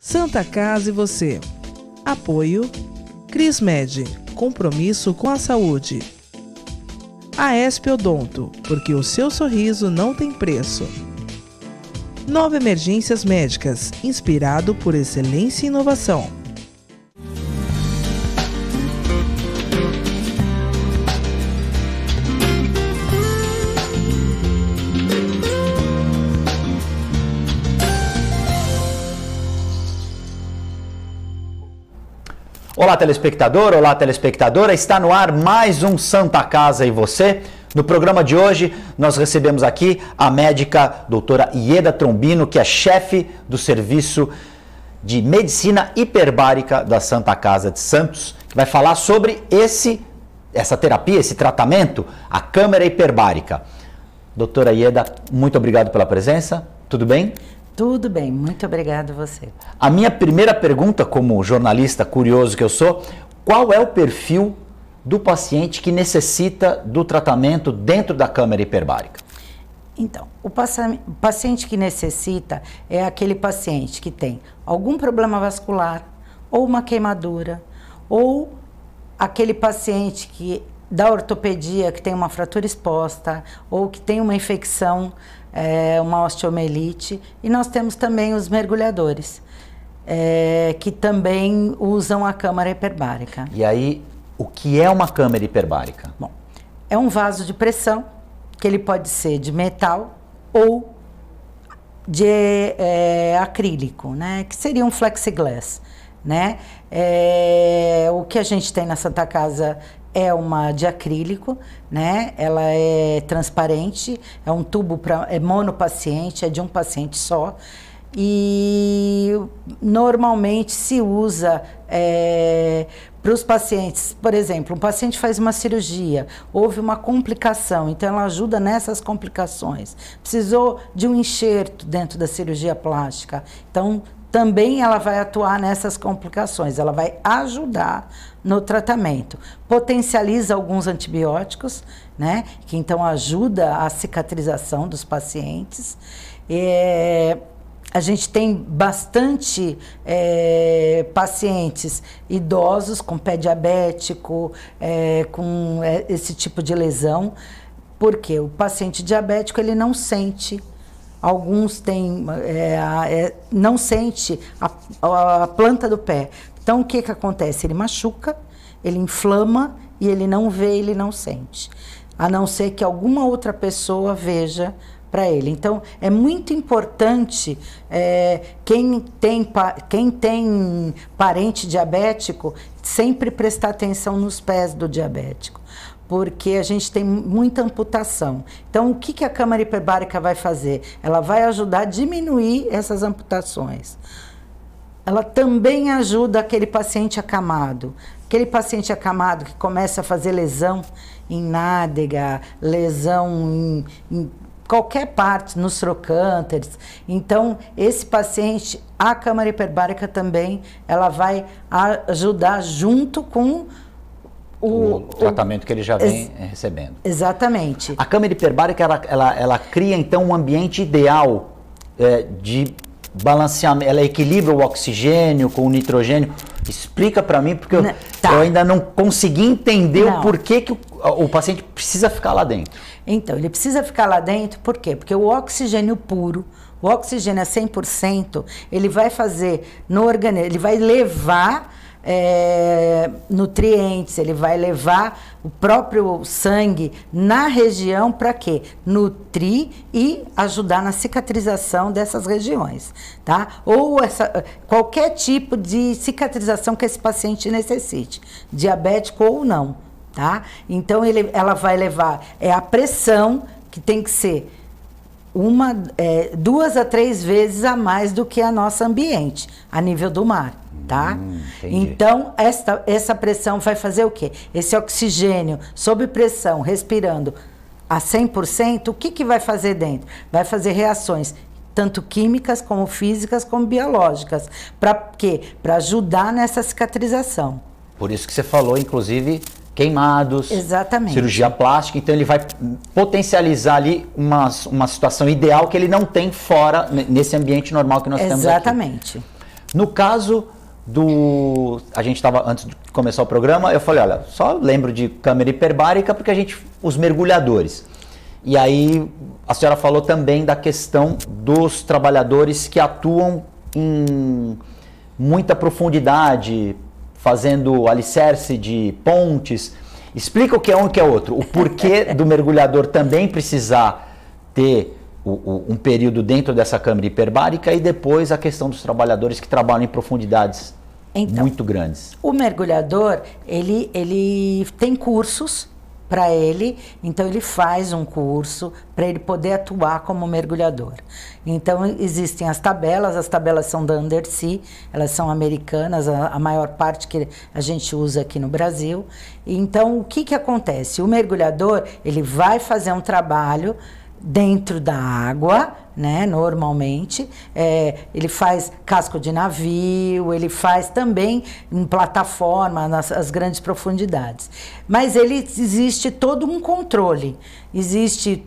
Santa Casa e você. Apoio Crismed, compromisso com a saúde. Aesp Odonto, porque o seu sorriso não tem preço. Nova Emergências Médicas, inspirado por excelência e inovação. Olá, telespectador, olá, telespectadora, está no ar mais um Santa Casa e você. No programa de hoje, nós recebemos aqui a médica doutora Ieda Trombino, que é chefe do Serviço de Medicina Hiperbárica da Santa Casa de Santos, que vai falar sobre essa terapia, esse tratamento, a câmara hiperbárica. Doutora Ieda, muito obrigado pela presença, tudo bem? Tudo bem, muito obrigado a você. A minha primeira pergunta, como jornalista curioso que eu sou, qual é o perfil do paciente que necessita do tratamento dentro da câmara hiperbárica? Então, o paciente que necessita é aquele paciente que tem algum problema vascular, ou uma queimadura, ou aquele paciente da ortopedia que tem uma fratura exposta, ou que tem uma infecção, uma osteomielite, e nós temos também os mergulhadores, que também usam a câmara hiperbárica. E aí, o que é uma câmara hiperbárica? Bom, é um vaso de pressão, que ele pode ser de metal ou de acrílico, né? Que seria um flexiglass, né? O que a gente tem na Santa Casa é uma de acrílico, né? Ela é transparente, é um tubo é monopaciente, é de um paciente só. E normalmente se usa para os pacientes, por exemplo, um paciente faz uma cirurgia, houve uma complicação, então ela ajuda nessas complicações. Precisou de um enxerto dentro da cirurgia plástica, então também ela vai atuar nessas complicações, ela vai ajudar no tratamento. Potencializa alguns antibióticos, né, que então ajuda a cicatrização dos pacientes. A gente tem bastante pacientes idosos com pé diabético, com esse tipo de lesão, porque o paciente diabético ele não sente. Alguns têm, não sente a planta do pé. Então, o que acontece? Ele machuca, ele inflama e ele não vê, ele não sente. A não ser que alguma outra pessoa veja para ele. Então, é muito importante quem tem parente diabético sempre prestar atenção nos pés do diabético, porque a gente tem muita amputação. Então, o que a câmara hiperbárica vai fazer? Ela vai ajudar a diminuir essas amputações. Ela também ajuda aquele paciente acamado. Aquele paciente acamado que começa a fazer lesão em nádega, lesão em qualquer parte, nos trocânteres. Então, esse paciente, a câmara hiperbárica também, ela vai ajudar junto com o tratamento que ele já vem recebendo. Exatamente. A câmara hiperbárica, ela cria, então, um ambiente ideal de balanceamento, ela equilibra o oxigênio com o nitrogênio. Explica para mim, porque eu ainda não consegui entender o porquê que o paciente precisa ficar lá dentro. Então, ele precisa ficar lá dentro, por quê? Porque o oxigênio puro, o oxigênio a 100%, ele vai fazer no organismo, ele vai levar nutrientes, ele vai levar o próprio sangue na região para quê? Nutrir e ajudar na cicatrização dessas regiões, tá? Ou qualquer tipo de cicatrização que esse paciente necessite, diabético ou não, tá? Então ela vai levar a pressão, que tem que ser 2 a 3 vezes a mais do que a nossa ambiente, a nível do mar. Tá? Então, essa pressão vai fazer o quê? Esse oxigênio sob pressão, respirando a 100%, o que vai fazer dentro? Vai fazer reações, tanto químicas, como físicas, como biológicas. Para quê? Para ajudar nessa cicatrização. Por isso que você falou, inclusive, queimados, exatamente, cirurgia plástica, então ele vai potencializar ali uma situação ideal que ele não tem fora, nesse ambiente normal que nós temos aqui. Exatamente. No caso do... A gente estava, antes de começar o programa, eu falei, olha, só lembro de câmara hiperbárica porque os mergulhadores. E aí a senhora falou também da questão dos trabalhadores que atuam em muita profundidade, fazendo alicerce de pontes. Explica o que é um e o que é outro. O porquê do mergulhador também precisar ter um período dentro dessa câmara hiperbárica e depois a questão dos trabalhadores que trabalham em profundidades muito grandes. O mergulhador, ele tem cursos para ele, então ele faz um curso para ele poder atuar como mergulhador. Então existem as tabelas são da Undersea, elas são americanas, a maior parte que a gente usa aqui no Brasil. Então o que acontece? O mergulhador, ele vai fazer um trabalho dentro da água, né, normalmente, ele faz casco de navio, ele faz também em plataforma, nas grandes profundidades. Mas existe todo um controle, existe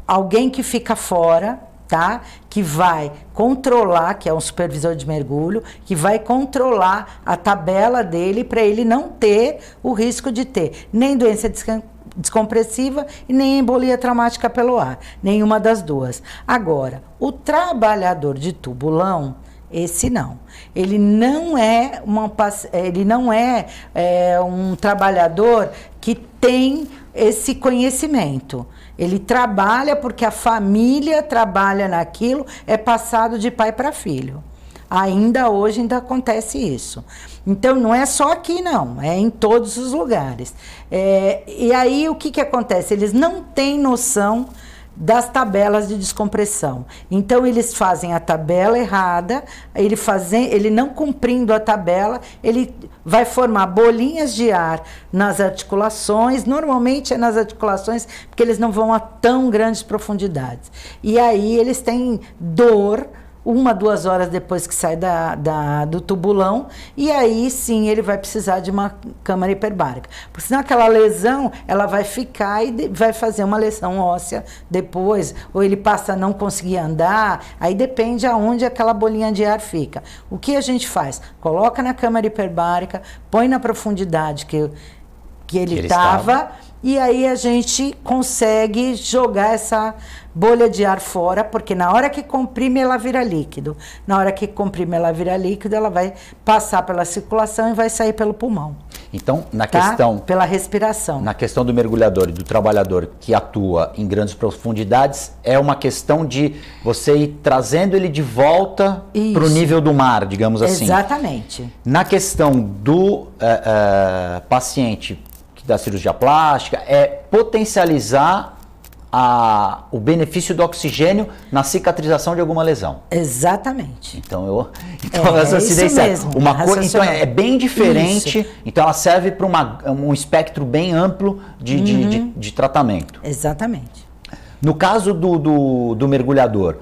alguém que fica fora, tá? Que vai controlar, que é um supervisor de mergulho, que vai controlar a tabela dele para ele não ter o risco de ter nem doença descompressiva e nem embolia traumática pelo ar, nenhuma das duas. Agora, o trabalhador de tubulão, esse não. Ele não é um trabalhador que tem esse conhecimento. Ele trabalha porque a família trabalha naquilo, é passado de pai para filho. Ainda hoje acontece isso. Então, não é só aqui, não. É em todos os lugares. E aí, o que acontece? Eles não têm noção das tabelas de descompressão. Então, eles fazem a tabela errada, ele não cumprindo a tabela, ele vai formar bolinhas de ar nas articulações, normalmente é nas articulações, porque eles não vão a tão grandes profundidades. E aí, eles têm dor 1, 2 horas depois que sai do tubulão, e aí sim ele vai precisar de uma câmara hiperbárica. Porque senão aquela lesão, ela vai ficar e vai fazer uma lesão óssea depois, ou ele passa a não conseguir andar, aí depende aonde aquela bolinha de ar fica. O que a gente faz? Coloca na câmara hiperbárica, põe na profundidade que ele estava, e aí a gente consegue jogar essa bolha de ar fora, porque na hora que comprime ela vira líquido. Na hora que comprime ela vira líquido, ela vai passar pela circulação e vai sair pelo pulmão. Então, questão... Pela respiração. Na questão do mergulhador e do trabalhador que atua em grandes profundidades, é uma questão de você ir trazendo ele de volta para o nível do mar, digamos assim. Exatamente. Na questão do paciente da cirurgia plástica, é potencializar o benefício do oxigênio na cicatrização de alguma lesão. Exatamente. Então, raciocinei certo. Então, é bem diferente. Isso. Então, ela serve para um espectro bem amplo de tratamento. Exatamente. No caso do mergulhador,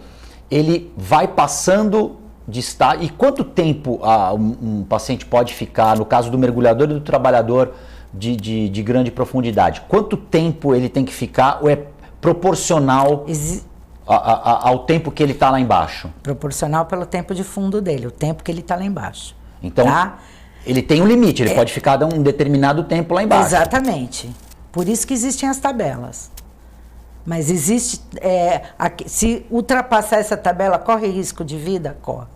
ele vai passando de estar... E quanto tempo um paciente pode ficar, no caso do mergulhador e do trabalhador de grande profundidade? Quanto tempo ele tem que ficar ou é proporcional ao tempo que ele está lá embaixo? Proporcional pelo tempo de fundo dele, o tempo que ele está lá embaixo. Então, ele tem um limite, ele pode ficar um determinado tempo lá embaixo. Exatamente. Por isso que existem as tabelas. Mas existe... se ultrapassar essa tabela, corre risco de vida? Corre.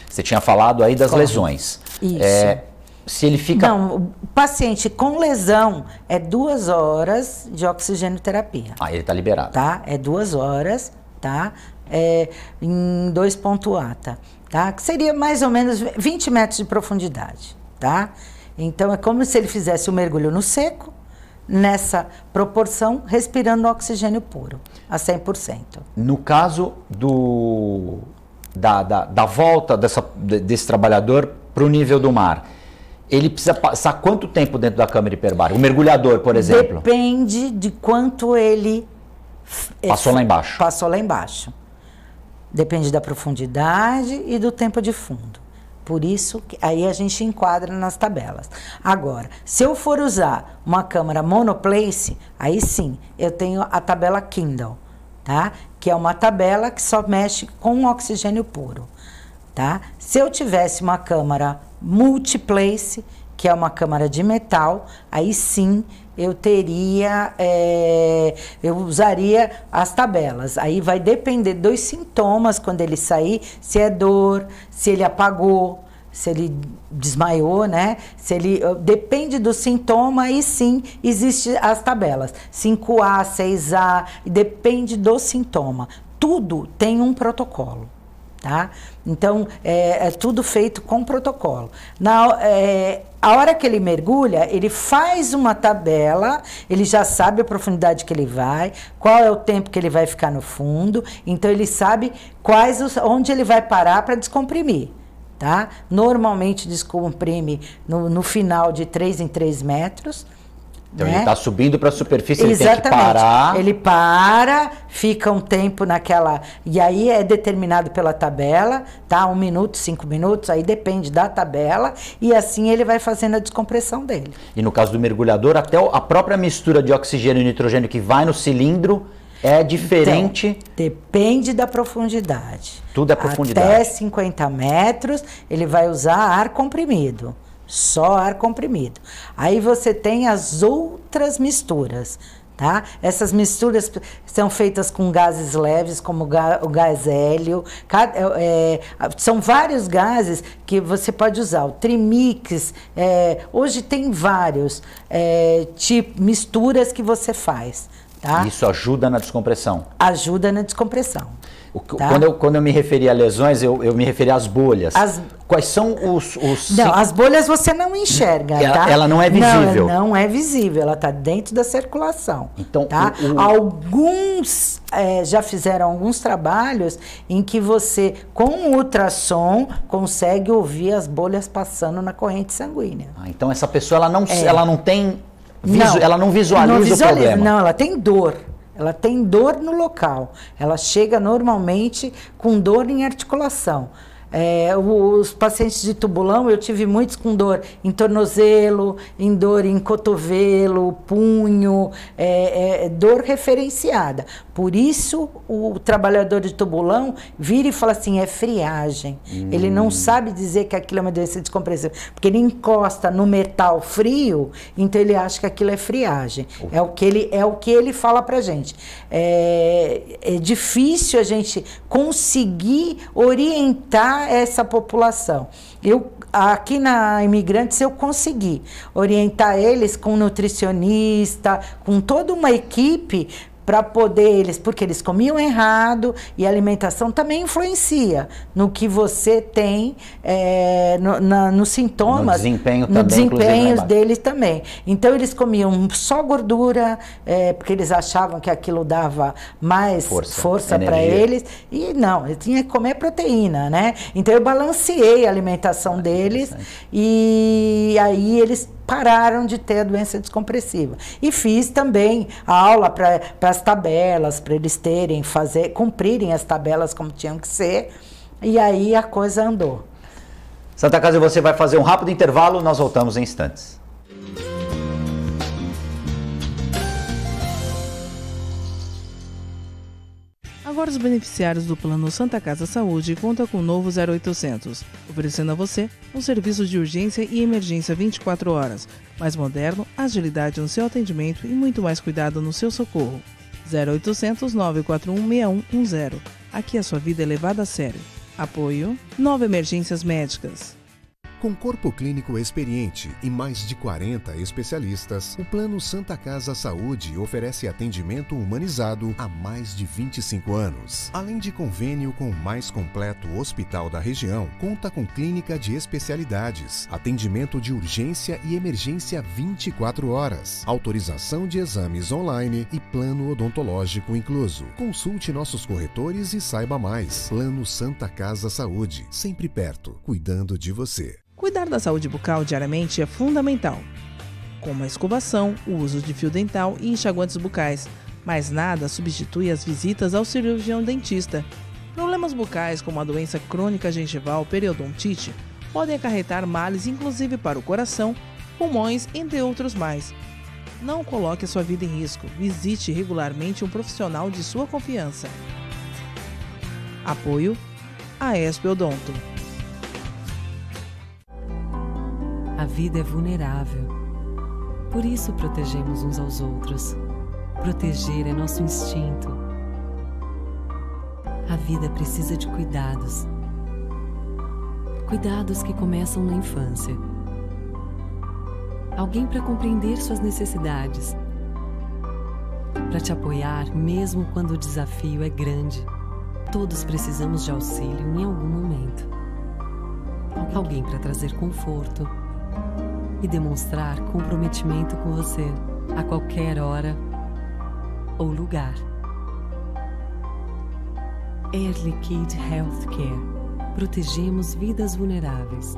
Você tinha falado aí das lesões. Isso. Se ele fica... Não, o paciente com lesão é 2 horas de oxigenoterapia. Ele está liberado. Tá? É 2 horas, tá? Em 2 ATA, tá? Que seria mais ou menos 20 metros de profundidade, tá? Então, é como se ele fizesse o mergulho no seco, nessa proporção, respirando oxigênio puro, a 100%. No caso da volta desse trabalhador para o nível do mar, ele precisa passar quanto tempo dentro da câmara hiperbárica? O mergulhador, por exemplo? Depende de quanto ele... Passou lá embaixo. Passou lá embaixo. Depende da profundidade e do tempo de fundo. Por isso, aí a gente enquadra nas tabelas. Agora, se eu for usar uma câmara monoplace, aí sim, eu tenho a tabela Kindle, tá? Que é uma tabela que só mexe com oxigênio puro. tá? Se eu tivesse uma câmara multiplace, que é uma câmara de metal, aí sim eu teria, eu usaria as tabelas. Aí vai depender dos sintomas quando ele sair, se é dor, se ele apagou, se ele desmaiou, né? Se ele depende do sintoma, aí sim existe as tabelas. 5A, 6A, depende do sintoma. Tudo tem um protocolo. Tá? Então, é tudo feito com protocolo. A hora que ele mergulha, ele faz uma tabela, ele já sabe a profundidade que ele vai, qual é o tempo que ele vai ficar no fundo, então ele sabe onde ele vai parar para descomprimir. Tá? Normalmente descomprime no final de 3 em 3 metros. Então, né? Ele está subindo para a superfície, Exatamente. Ele tem que parar. Ele para, fica um tempo naquela... E aí é determinado pela tabela, tá? 1 minuto, 5 minutos, aí depende da tabela. E assim ele vai fazendo a descompressão dele. E no caso do mergulhador, até a própria mistura de oxigênio e nitrogênio que vai no cilindro é diferente. Então, depende da profundidade. Tudo é profundidade. Até 50 metros, ele vai usar ar comprimido. Só ar comprimido. Aí você tem as outras misturas, tá? Essas misturas são feitas com gases leves, como o gás hélio. São vários gases que você pode usar. O trimix, hoje tem vários misturas que você faz. Tá? Isso ajuda na descompressão? Ajuda na descompressão. Tá? Quando eu me referi a lesões, eu me referi às bolhas. Quais são os... Não, as bolhas você não enxerga, tá? Ela não é visível. Não é visível, ela está dentro da circulação. Então, tá? Alguns já fizeram alguns trabalhos em que você, com ultrassom, consegue ouvir as bolhas passando na corrente sanguínea. Então essa pessoa ela não tem... ela não visualiza o problema. Não, ela tem dor. Ela tem dor no local. Ela chega normalmente com dor em articulação. Os pacientes de tubulão, eu tive muitos com dor em tornozelo, em dor em cotovelo, punho, dor referenciada. Por isso, o trabalhador de tubulão vira e fala assim, é friagem. Ele não sabe dizer que aquilo é uma doença descompressiva, porque ele encosta no metal frio, então ele acha que aquilo é friagem. É o que ele fala pra gente. É difícil a gente conseguir orientar essa população. Aqui na Imigrantes eu consegui orientar eles com nutricionista, com toda uma equipe para poder porque eles comiam errado e a alimentação também influencia no que você tem nos sintomas, no desempenho no também, desempenho deles também. Então eles comiam só gordura, porque eles achavam que aquilo dava mais força para eles, e não, eu tinha que comer proteína, né? Então eu balanceei a alimentação deles e aí eles pararam de ter a doença descompressiva. E fiz também a aula para as tabelas, para eles cumprirem as tabelas como tinham que ser, e aí a coisa andou. Santa Casa, você vai fazer um rápido intervalo, nós voltamos em instantes. Agora os beneficiários do Plano Santa Casa Saúde contam com o novo 0800, oferecendo a você um serviço de urgência e emergência 24 horas, mais moderno, agilidade no seu atendimento e muito mais cuidado no seu socorro. 0800 941 6110. Aqui a sua vida é levada a sério. Apoio 9 Emergências Médicas. Com corpo clínico experiente e mais de 40 especialistas, o Plano Santa Casa Saúde oferece atendimento humanizado há mais de 25 anos. Além de convênio com o mais completo hospital da região, conta com clínica de especialidades, atendimento de urgência e emergência 24 horas, autorização de exames online e plano odontológico incluso. Consulte nossos corretores e saiba mais. Plano Santa Casa Saúde, sempre perto, cuidando de você. Cuidar da saúde bucal diariamente é fundamental, como a escovação, o uso de fio dental e enxaguantes bucais, mas nada substitui as visitas ao cirurgião dentista. Problemas bucais como a doença crônica gengival periodontite podem acarretar males inclusive para o coração, pulmões, entre outros mais. Não coloque a sua vida em risco, visite regularmente um profissional de sua confiança. Apoio AESP Odonto. A vida é vulnerável. Por isso protegemos uns aos outros. Proteger é nosso instinto. A vida precisa de cuidados. Cuidados que começam na infância. Alguém para compreender suas necessidades. Para te apoiar mesmo quando o desafio é grande. Todos precisamos de auxílio em algum momento. Alguém para trazer conforto e demonstrar comprometimento com você a qualquer hora ou lugar. Air Liquide Healthcare. Protegemos vidas vulneráveis.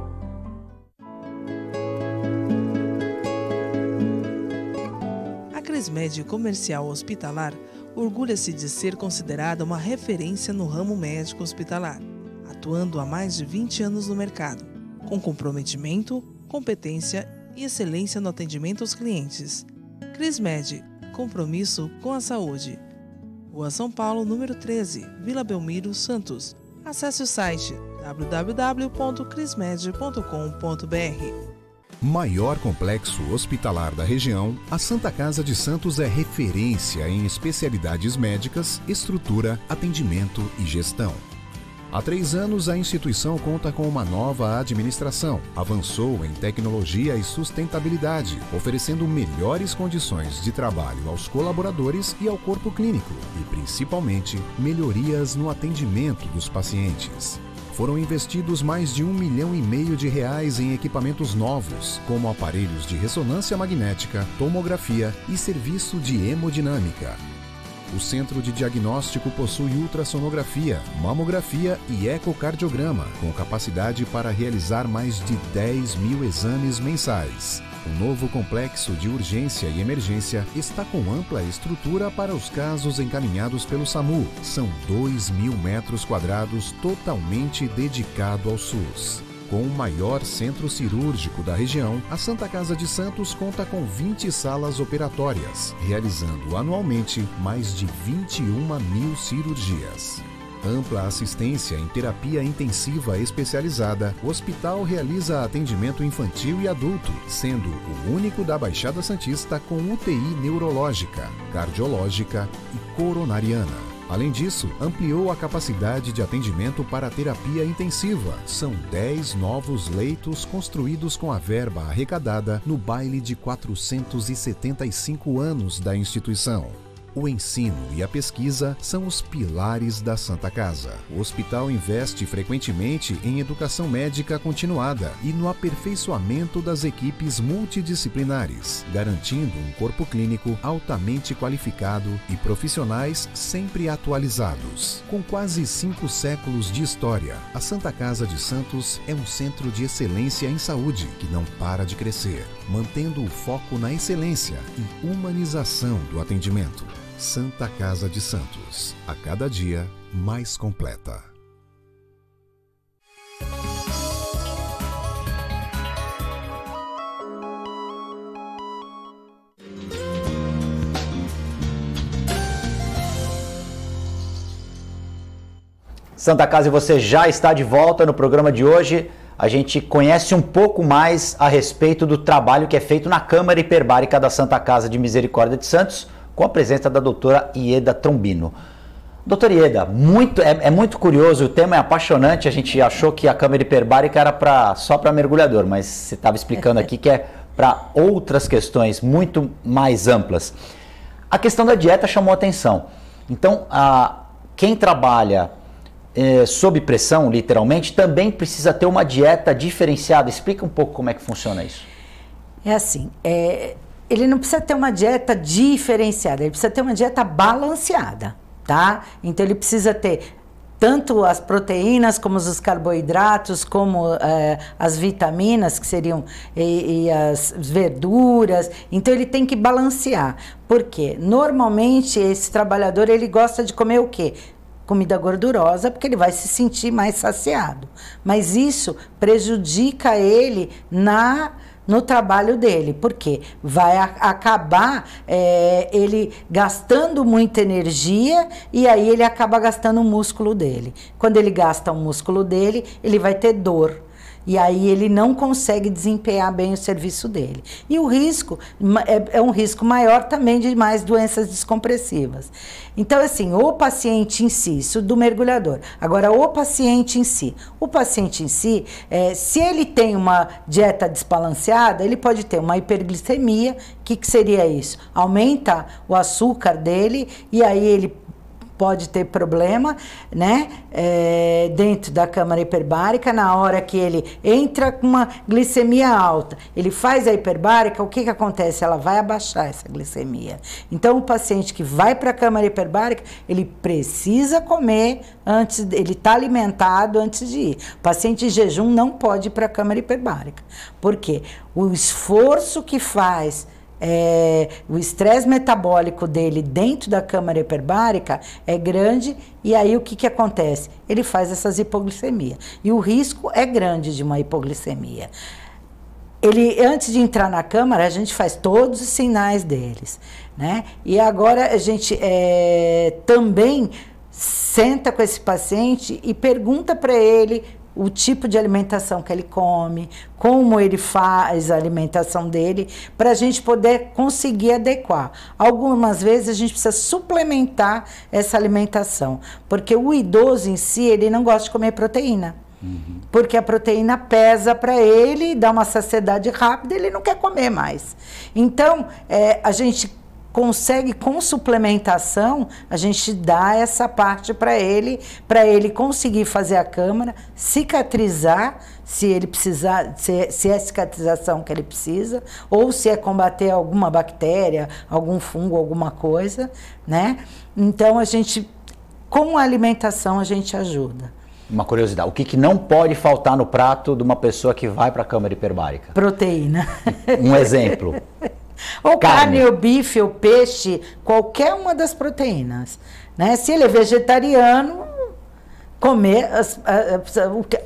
A Crismed Comercial Hospitalar orgulha-se de ser considerada uma referência no ramo médico hospitalar, atuando há mais de 20 anos no mercado, com comprometimento, competência e excelência no atendimento aos clientes. Crismed, compromisso com a saúde. Rua São Paulo, número 13, Vila Belmiro, Santos. Acesse o site www.crismed.com.br. Maior complexo hospitalar da região, a Santa Casa de Santos é referência em especialidades médicas, estrutura, atendimento e gestão. Há 3 anos, a instituição conta com uma nova administração. Avançou em tecnologia e sustentabilidade, oferecendo melhores condições de trabalho aos colaboradores e ao corpo clínico, e principalmente melhorias no atendimento dos pacientes. Foram investidos mais de R$ 1,5 milhão em equipamentos novos, como aparelhos de ressonância magnética, tomografia e serviço de hemodinâmica. O Centro de Diagnóstico possui ultrassonografia, mamografia e ecocardiograma, com capacidade para realizar mais de 10 mil exames mensais. O novo complexo de urgência e emergência está com ampla estrutura para os casos encaminhados pelo SAMU. São 2.000 metros quadrados totalmente dedicado ao SUS. Com o maior centro cirúrgico da região, a Santa Casa de Santos conta com 20 salas operatórias, realizando anualmente mais de 21 mil cirurgias. Ampla assistência em terapia intensiva especializada, o hospital realiza atendimento infantil e adulto, sendo o único da Baixada Santista com UTI neurológica, cardiológica e coronariana. Além disso, ampliou a capacidade de atendimento para a terapia intensiva. São 10 novos leitos construídos com a verba arrecadada no baile de 475 anos da instituição. O ensino e a pesquisa são os pilares da Santa Casa. O hospital investe frequentemente em educação médica continuada e no aperfeiçoamento das equipes multidisciplinares, garantindo um corpo clínico altamente qualificado e profissionais sempre atualizados. Com quase 5 séculos de história, a Santa Casa de Santos é um centro de excelência em saúde que não para de crescer, mantendo o foco na excelência e humanização do atendimento. Santa Casa de Santos, a cada dia mais completa. Santa Casa e você já está de volta no programa de hoje. A gente conhece um pouco mais a respeito do trabalho que é feito na Câmara Hiperbárica da Santa Casa de Misericórdia de Santos, com a presença da doutora Ieda Trombino. Doutora Ieda, é muito curioso, o tema é apaixonante. A gente achou que a Câmara Hiperbárica era só para mergulhador, mas você estava explicando aqui que é para outras questões muito mais amplas. A questão da dieta chamou a atenção. Então, quem trabalha sob pressão, literalmente, também precisa ter uma dieta diferenciada. Explica um pouco como é que funciona isso. É assim, ele não precisa ter uma dieta diferenciada, ele precisa ter uma dieta balanceada, tá? Então ele precisa ter tanto as proteínas, como os carboidratos, como as vitaminas, que seriam, e as verduras. Então ele tem que balancear. Por quê? Normalmente esse trabalhador, ele gosta de comer o quê? Comida gordurosa, porque ele vai se sentir mais saciado. Mas isso prejudica ele no trabalho dele, porque vai acabar ele gastando muita energia e aí ele acaba gastando o músculo dele. Quando ele gasta o músculo dele, ele vai ter dor. E aí ele não consegue desempenhar bem o serviço dele. E o risco é um risco maior também de mais doenças descompressivas. Então, assim, o paciente em si, isso do mergulhador. Agora, o paciente em si. O paciente em si, se ele tem uma dieta desbalanceada, ele pode ter uma hiperglicemia. O que seria isso? Aumenta o açúcar dele e aí ele pode ter problema, né, dentro da câmara hiperbárica. Na hora que ele entra com uma glicemia alta, ele faz a hiperbárica, o que acontece? Ela vai abaixar essa glicemia. Então, o paciente que vai para a câmara hiperbárica, ele precisa comer antes, ele está alimentado antes de ir. O paciente em jejum não pode ir para a câmara hiperbárica. Por quê? O esforço que faz o estresse metabólico dele dentro da câmara hiperbárica é grande, e aí o que acontece? Ele faz essas hipoglicemias. E o risco é grande de uma hipoglicemia. Ele, antes de entrar na câmara, a gente faz todos os sinais deles, né? E agora a gente também senta com esse paciente e pergunta para ele o tipo de alimentação que ele come, como ele faz a alimentação dele, para a gente poder conseguir adequar. Algumas vezes a gente precisa suplementar essa alimentação, porque o idoso em si, ele não gosta de comer proteína. Porque a proteína pesa para ele, dá uma saciedade rápida, ele não quer comer mais. Então, a gente consegue, com suplementação, a gente dá essa parte para ele conseguir fazer a câmara, cicatrizar, se ele precisar, se é cicatrização que ele precisa, ou se é combater alguma bactéria, algum fungo, alguma coisa, né? Então, a gente, com a alimentação, a gente ajuda. Uma curiosidade, o que não pode faltar no prato de uma pessoa que vai para a câmara hiperbárica? Proteína. Um exemplo. Ou carne, ou bife, ou peixe, qualquer uma das proteínas, né? Se ele é vegetariano, comer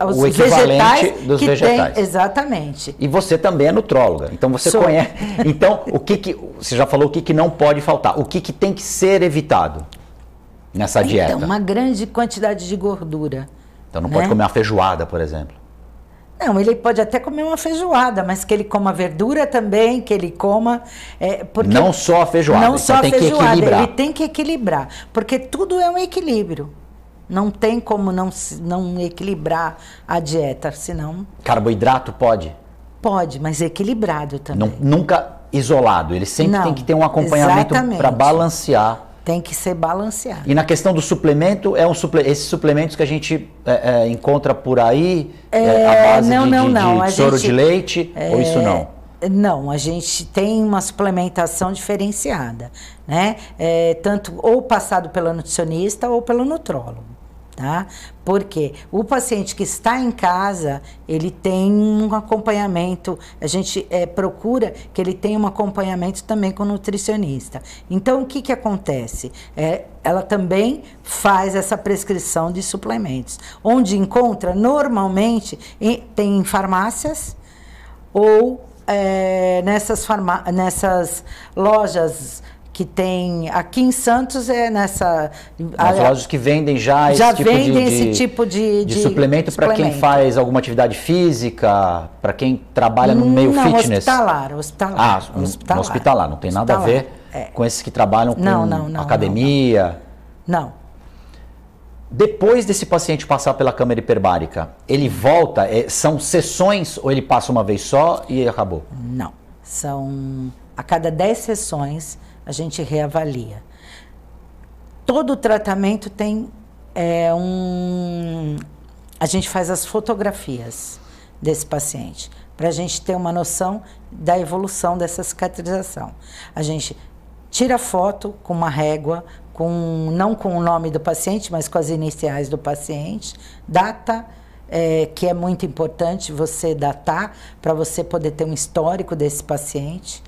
os vegetais dos que vegetais. Tem, exatamente. E você também é nutróloga, então você conhece. Então, você já falou o que não pode faltar, o que tem que ser evitado nessa dieta? Então, uma grande quantidade de gordura. Então não pode comer uma feijoada, por exemplo. Não, ele pode até comer uma feijoada, mas que ele coma verdura também, que ele coma... não só a feijoada, não só a feijoada, que equilibrar. Ele tem que equilibrar, porque tudo é um equilíbrio. Não tem como não equilibrar a dieta, senão... Carboidrato pode? Pode, mas equilibrado também. Nunca isolado, ele sempre tem que ter um acompanhamento para balancear. Tem que ser balanceado. E na questão do suplemento, esses suplementos que a gente encontra por aí, à base de soro de leite, ou isso não? Não, a gente tem uma suplementação diferenciada, né? Tanto ou passado pela nutricionista ou pelo nutrólogo. Tá? Porque o paciente que está em casa, ele tem um acompanhamento, a gente procura que ele tenha um acompanhamento também com o nutricionista. Então, o que acontece? Ela também faz essa prescrição de suplementos, onde encontra normalmente tem em farmácias ou nessas lojas que tem aqui em Santos, as lojas que vendem esse tipo de suplemento para quem faz alguma atividade física, para quem trabalha no meio fitness. Hospitalar, não tem nada a ver com esses que trabalham com academia. Não. Depois desse paciente passar pela câmara hiperbárica, ele volta, são sessões ou ele passa uma vez só e acabou? Não, são a cada 10 sessões a gente reavalia. Todo o tratamento tem a gente faz as fotografias desse paciente, para a gente ter uma noção da evolução dessa cicatrização. A gente tira foto com uma régua, não com o nome do paciente, mas com as iniciais do paciente, data, que é muito importante você datar, para você poder ter um histórico desse paciente.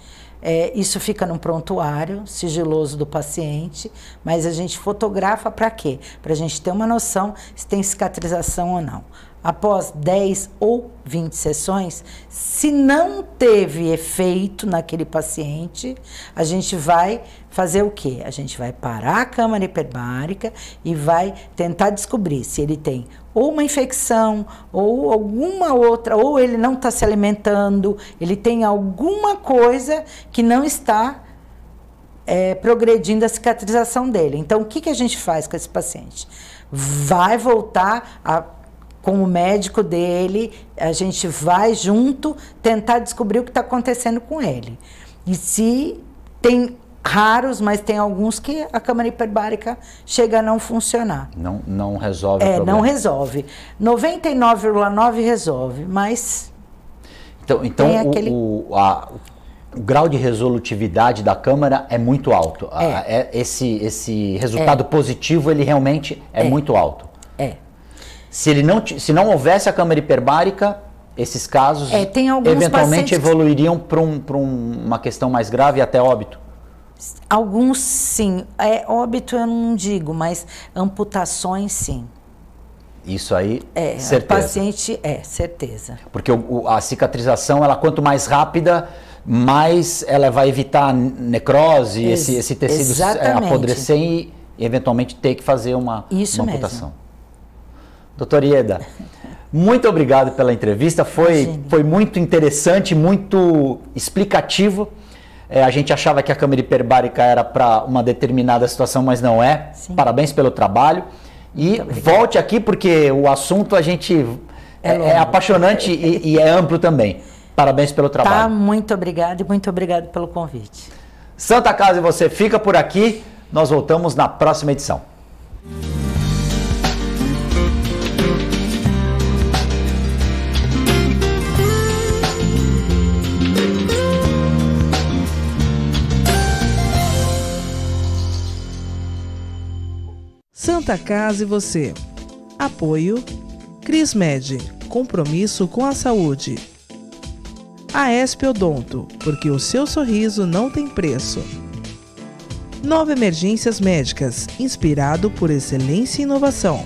Isso fica num prontuário sigiloso do paciente, mas a gente fotografa para quê? Para a gente ter uma noção se tem cicatrização ou não. após 10 ou 20 sessões, se não teve efeito naquele paciente, a gente vai fazer o quê? A gente vai parar a câmara hiperbárica e vai tentar descobrir se ele tem ou uma infecção, ou alguma outra, ou ele não está se alimentando, ele tem alguma coisa que não está progredindo a cicatrização dele. Então, o que a gente faz com esse paciente? Vai voltar com o médico dele, a gente vai junto tentar descobrir o que está acontecendo com ele. E se tem raros, mas tem alguns que a câmara hiperbárica chega a não funcionar. Não resolve o problema. Não resolve. 99,9% resolve, mas... Então o grau de resolutividade da câmara é muito alto. Esse resultado positivo, ele realmente é muito alto. Se não houvesse a câmara hiperbárica, esses casos eventualmente pacientes evoluiriam para uma questão mais grave e até óbito. Alguns sim. Óbito eu não digo, mas amputações sim. Isso aí, certeza. O paciente, certeza. Porque a cicatrização, ela quanto mais rápida, mais ela vai evitar necrose, esse tecido apodrecer e eventualmente ter que fazer uma amputação. Doutora Ieda, muito obrigado pela entrevista, foi muito interessante, muito explicativo. A gente achava que a câmara hiperbárica era para uma determinada situação, mas não é. Sim. Parabéns pelo trabalho. E volte aqui porque o assunto a gente é apaixonante e é amplo também. Parabéns pelo trabalho. Tá, muito obrigado e muito obrigado pelo convite. Santa Casa e você fica por aqui. Nós voltamos na próxima edição. Santa Casa e você. Apoio Crismed, compromisso com a saúde. AESP Odonto, porque o seu sorriso não tem preço. Nova Emergências Médicas, inspirado por excelência e inovação.